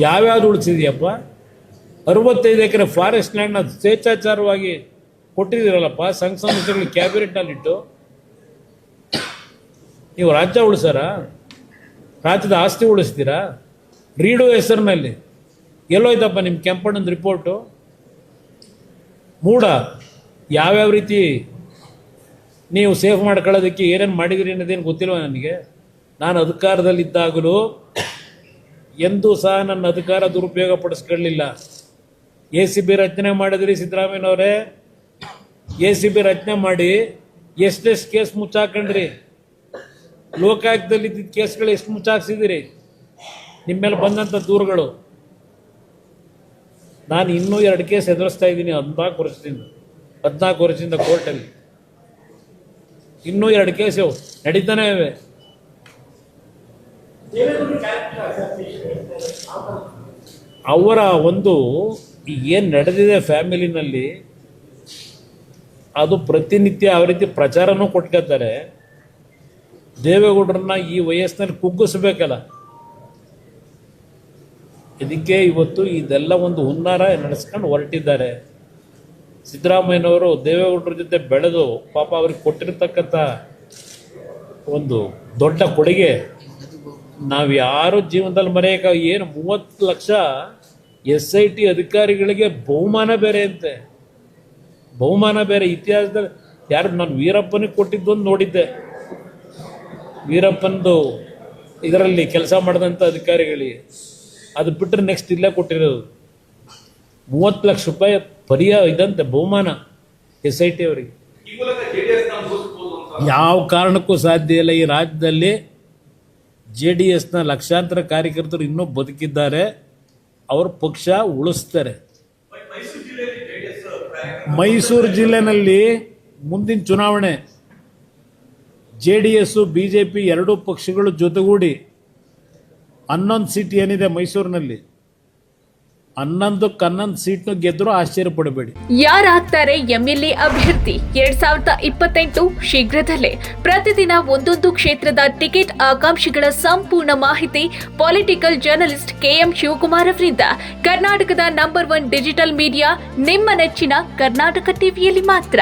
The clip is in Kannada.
ಯಾವ್ಯಾವ್ದು ಉಳಿಸಿದ್ಯಪ್ಪ? 65 ಎಕರೆ ಫಾರೆಸ್ಟ್ ಲ್ಯಾಂಡ್ನ ಸ್ವೇಚ್ಛಾಚಾರವಾಗಿ ಕೊಟ್ಟಿದ್ದೀರಲ್ಲಪ್ಪ ಸಂಘ ಸಂಸ್ಥೆಗಳು ಕ್ಯಾಬಿನೆಟ್ನಲ್ಲಿಟ್ಟು. ನೀವು ರಾಜ್ಯ ಉಳಿಸಾರ? ರಾಜ್ಯದ ಆಸ್ತಿ ಉಳಿಸ್ತೀರಾ? ರೀಡೋ ಹೆಸರಿನಲ್ಲಿ ಎಲ್ಲೋಯ್ತಪ್ಪ ನಿಮ್ಮ ಕೆಂಪಣ್ಣನ ರಿಪೋರ್ಟು? ಮೂಡ ಯಾವ್ಯಾವ ರೀತಿ ನೀವು ಸೇಫ್ ಮಾಡ್ಕೊಳ್ಳೋದಕ್ಕೆ ಏನೇನು ಮಾಡಿದಿರಿ ಅನ್ನೋದೇನು ಗೊತ್ತಿಲ್ವ ನನಗೆ? ನಾನು ಅಧಿಕಾರದಲ್ಲಿದ್ದಾಗಲೂ ಎಂದೂ ಸಹ ನನ್ನ ಅಧಿಕಾರ ದುರುಪಯೋಗ ಪಡಿಸ್ಕೊಳ್ಳಲಿಲ್ಲ. ACB ರಚನೆ ಮಾಡಿದ್ರಿ ಸಿದ್ದರಾಮಯ್ಯನವರೇ. ACB ರಚನೆ ಮಾಡಿ ಎಷ್ಟೆಷ್ಟು ಕೇಸ್ ಮುಚ್ಚಾಕೊಂಡ್ರಿ? ಲೋಕಾಯುಕ್ತದಲ್ಲಿ ಇದ್ದಿದ್ದ ಕೇಸ್ಗಳು ಎಷ್ಟು ಮುಚ್ಚಾಕ್ಸಿದಿರಿ? ನಿಮ್ಮ ಮೇಲೆ ಬಂದಂಥ ದೂರುಗಳು. ನಾನು ಇನ್ನೂ 2 ಕೇಸ್ ಎದುರಿಸ್ತಾ ಇದ್ದೀನಿ 14 ವರ್ಷದಿಂದ ಕೋರ್ಟಲ್ಲಿ. ಇನ್ನೂ 2 ಕೇಸ್ ನಡೀತಾನೆ ಇವೆ. ಅವರ ಒಂದು ಏನು ನಡೆದಿದೆ ಫ್ಯಾಮಿಲಿನಲ್ಲಿ ಅದು ಪ್ರತಿನಿತ್ಯ ಯಾವ ರೀತಿ ಪ್ರಚಾರನೂ ಕೊಟ್ಕೊತಾರೆ. ದೇವೇಗೌಡರನ್ನ ಈ ವಯಸ್ಸಿನಲ್ಲಿ ಕುಗ್ಗಿಸ್ಬೇಕಲ್ಲ, ಇದಕ್ಕೆ ಇವತ್ತು ಇದೆಲ್ಲ ಒಂದು ಹುನ್ನಾರ ನಡೆಸ್ಕೊಂಡು ಹೊರಟಿದ್ದಾರೆ. ಸಿದ್ದರಾಮಯ್ಯನವರು ದೇವೇಗೌಡರ ಜೊತೆ ಬೆಳೆದು ಪಾಪ ಅವ್ರಿಗೆ ಕೊಟ್ಟಿರ್ತಕ್ಕಂಥ ಒಂದು ದೊಡ್ಡ ಕೊಡುಗೆ ನಾವು ಯಾರು ಜೀವನದಲ್ಲಿ ಮರೆಯೋಕೆ. ಏನು 30 ಲಕ್ಷ SIT ಅಧಿಕಾರಿಗಳಿಗೆ ಬಹುಮಾನ ಬೇರೆ ಅಂತೆ. ಬಹುಮಾನ ಬೇರೆ ಇತಿಹಾಸದಲ್ಲಿ ಯಾರು? ನಾನು ವೀರಪ್ಪನಿಗೆ ಕೊಟ್ಟಿದ್ದೊಂದು ನೋಡಿದ್ದೆ. ವೀರಪ್ಪನದು ಇದರಲ್ಲಿ ಕೆಲಸ ಮಾಡಿದಂಥ ಅಧಿಕಾರಿಗಳಿಗೆ. ಅದು ಬಿಟ್ಟರೆ ನೆಕ್ಸ್ಟ್ ಇಲ್ಲೇ ಕೊಟ್ಟಿರೋದು 30 ಲಕ್ಷ ರೂಪಾಯಿ ಇದಂತೆ ಬಹುಮಾನ SIT ಅವರಿಗೆ. ಯಾವ ಕಾರಣಕ್ಕೂ ಸಾಧ್ಯ ಇಲ್ಲ. ಈ ರಾಜ್ಯದಲ್ಲಿ JDSನ ಲಕ್ಷಾಂತರ ಕಾರ್ಯಕರ್ತರು ಇನ್ನೂ ಬದುಕಿದ್ದಾರೆ. ಅವರು ಪಕ್ಷ ಉಳಿಸ್ತಾರೆ. ಮೈಸೂರು ಜಿಲ್ಲೆನಲ್ಲಿ ಮುಂದಿನ ಚುನಾವಣೆ JDS BJP ಎರಡೂ ಪಕ್ಷಗಳು ಜೊತೆಗೂಡಿ 11 ಸೀಟ್ ಏನಿದೆ ಮೈಸೂರಿನಲ್ಲಿ 11 ಸೀಟ್ನು ಗೆದ್ದರೂ ಆಶ್ಚರ್ಯಪಡಬೇಡಿ. ಯಾರಾಗ್ತಾರೆ MLA ಅಭ್ಯರ್ಥಿ 2028 ಶೀಘ್ರದಲ್ಲೇ. ಪ್ರತಿದಿನ ಒಂದೊಂದು ಕ್ಷೇತ್ರದ ಟಿಕೆಟ್ ಆಕಾಂಕ್ಷಿಗಳ ಸಂಪೂರ್ಣ ಮಾಹಿತಿ ಪೊಲಿಟಿಕಲ್ ಜರ್ನಲಿಸ್ಟ್ KM ಶಿವಕುಮಾರ್ ಅವರಿಂದ. ಕರ್ನಾಟಕದ ನಂಬರ್ 1 ಡಿಜಿಟಲ್ ಮೀಡಿಯಾ ನಿಮ್ಮ ನೆಚ್ಚಿನ ಕರ್ನಾಟಕ ಟಿವಿಯಲ್ಲಿ ಮಾತ್ರ.